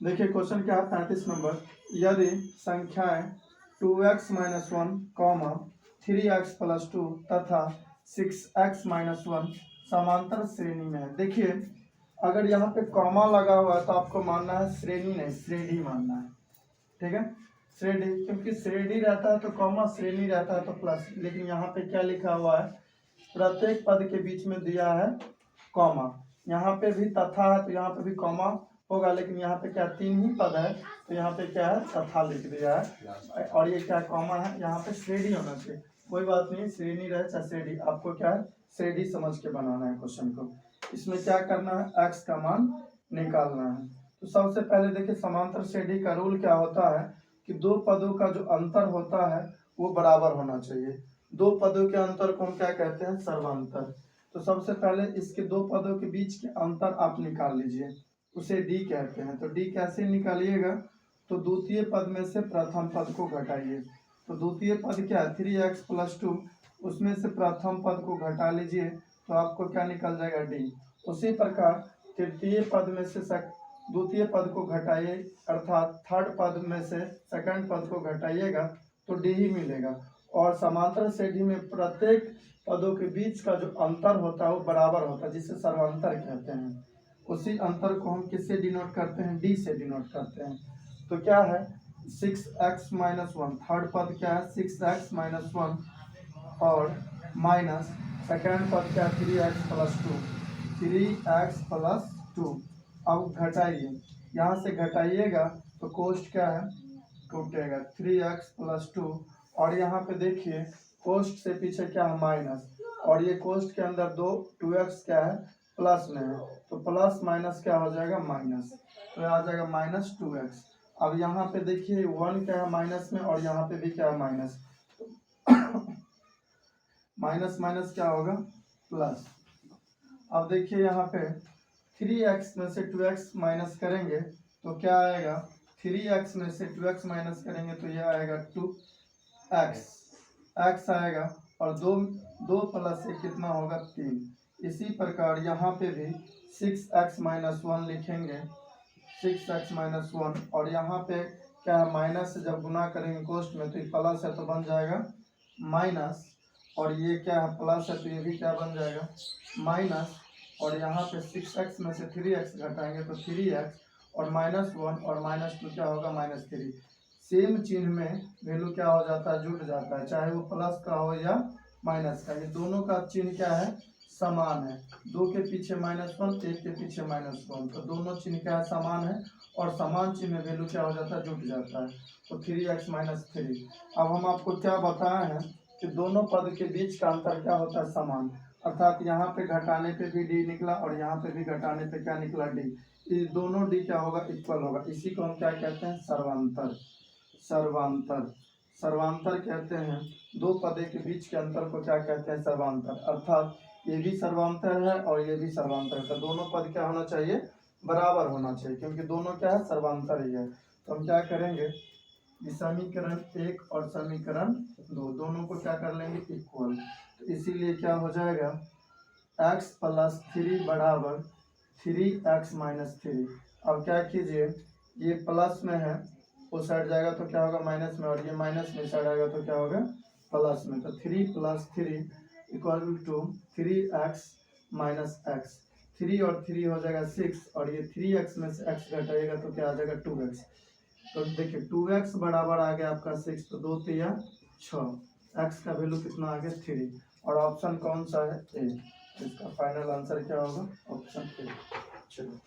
देखिए क्वेश्चन क्या है 35 नंबर। यदि संख्याएं 2x-1, 3x+2 तथा 6x-1 समांतर श्रेणी में है। देखिए अगर यहाँ पे कॉमा लगा हुआ है तो आपको मानना है श्रेणी नहीं श्रेणी मानना है, ठीक है। श्रेणी, क्योंकि श्रेणी रहता है तो कॉमा, श्रेणी रहता है तो प्लस। लेकिन यहाँ पे क्या लिखा हुआ है, प्रत्येक पद के बीच में दिया है कॉमा। यहाँ पे भी तथा है तो यहाँ पे भी कॉमा होगा, लेकिन यहाँ पे क्या 3 ही पद है तो यहाँ पे क्या है तथा लिख दिया है। और ये क्या कॉमा है, यहाँ पे श्रेणी होना चाहिए। कोई बात नहीं, श्रेणी रहे चाहे श्रेणी, आपको क्या है श्रेणी समझ के बनाना है क्वेश्चन को। इसमें क्या करना है, एक्स का मान निकालना है। तो सबसे पहले देखिए समांतर श्रेणी का रूल क्या होता है कि दो पदों का जो अंतर होता है वो बराबर होना चाहिए। दो पदों के अंतर को हम क्या कहते हैं, सर्वांतर। तो सबसे पहले इसके दो पदों के बीच के अंतर आप निकाल लीजिए, उसे डी कहते हैं। तो डी कैसे निकालिएगा, तो द्वितीय पद में से प्रथम पद को घटाइए। तो द्वितीय पद क्या है 3x+2, उसमें से प्रथम पद को घटा लीजिए तो आपको क्या निकल जाएगा डी। उसी प्रकार तृतीय पद में से द्वितीय पद को घटाइए, अर्थात थर्ड पद में से सेकंड पद को घटाइएगा तो डी ही मिलेगा। और समांतर श्रेणी में प्रत्येक पदों के बीच का जो अंतर होता है वो बराबर होता है, जिसे सर्वांतर कहते हैं। उसी अंतर को हम किससे डिनोट करते हैं, डी से डिनोट करते हैं। तो क्या है 6x-1, थर्ड पद क्या है 6x-1 और माइनस सेकेंड पद क्या है 3x+2। अब घटाइए, यहाँ से घटाइएगा तो कोष्ट क्या है टूटेगा 3x+2। और यहाँ पे देखिए कोष्ट से पीछे क्या है माइनस, और ये कोष्ट के अंदर 2x क्या है प्लस में है, तो प्लस माइनस क्या हो जाएगा माइनस, तो आ जाएगा -2x। अब यहाँ पे देखिए 1 क्या है माइनस में और यहाँ पे भी क्या है माइनस, माइनस माइनस क्या होगा प्लस। अब देखिए यहाँ पे 3x में से 2x माइनस करेंगे तो क्या आएगा, 3x में से 2x माइनस करेंगे तो यह आएगा 2x, x आएगा और 2 प्लस 1 कितना होगा 3। इसी प्रकार यहाँ पे भी 6x-1 लिखेंगे, 6x-1, और यहाँ पे क्या है माइनस से जब गुना करेंगे कोष्ट में तो ये प्लस है तो बन जाएगा माइनस, और ये क्या है प्लस है तो ये भी क्या बन जाएगा माइनस। और यहाँ पे 6x में से 3x घटाएंगे तो 3x और -1 और -2 क्या होगा -3। सेम चिन्ह में वैल्यू क्या हो जाता है जुड़ जाता है, चाहे वो प्लस का हो या माइनस का। ये दोनों का चिन्ह क्या है समान है, 2 के पीछे -1, 1 के पीछे -1, तो दोनों चिन्ह क्या है समान है, और समान चिन्ह में वैल्यू क्या हो जाता है जुट जाता है, तो 3x - 3। अब हम आपको क्या बताए हैं कि दोनों पद के बीच का अंतर क्या होता है समान, अर्थात यहाँ पे घटाने पे भी डी निकला और यहाँ पे भी घटाने पे क्या निकला डी, ये दोनों डी क्या होगा इक्वल होगा। इसी को हम क्या कहते हैं सर्वांतर। सर्वांतर सर्वांतर कहते हैं, दो पदों के बीच के अंतर को क्या कहते हैं सर्वांतर, अर्थात ये भी सर्वांतर है और ये भी सर्वांतर है, तो दोनों पद क्या होना चाहिए बराबर होना चाहिए, क्योंकि दोनों क्या है सर्वांतर ही है। तो हम क्या करेंगे, समीकरण 1 और समीकरण 2 दोनों को क्या कर लेंगे इक्वल, तो इसीलिए क्या हो जाएगा x+3 बराबर 3x - 3। अब क्या कीजिए, ये प्लस में है उस साइड जाएगा तो क्या होगा माइनस में, और ये माइनस में साइड आएगा तो क्या होगा प्लस में, तो 3 + 3 = 3x - x। 3 और 3 हो जाएगा 6, और ये 3x में से x घटाइएगा तो क्या आ जाएगा 2x। तो देखिए 2x बराबर आ गया आपका 6, तो 2 तिया 6, x का वैल्यू कितना आ गया 3, और ऑप्शन कौन सा है ए। इसका फाइनल आंसर क्या होगा ऑप्शन ए। चलो।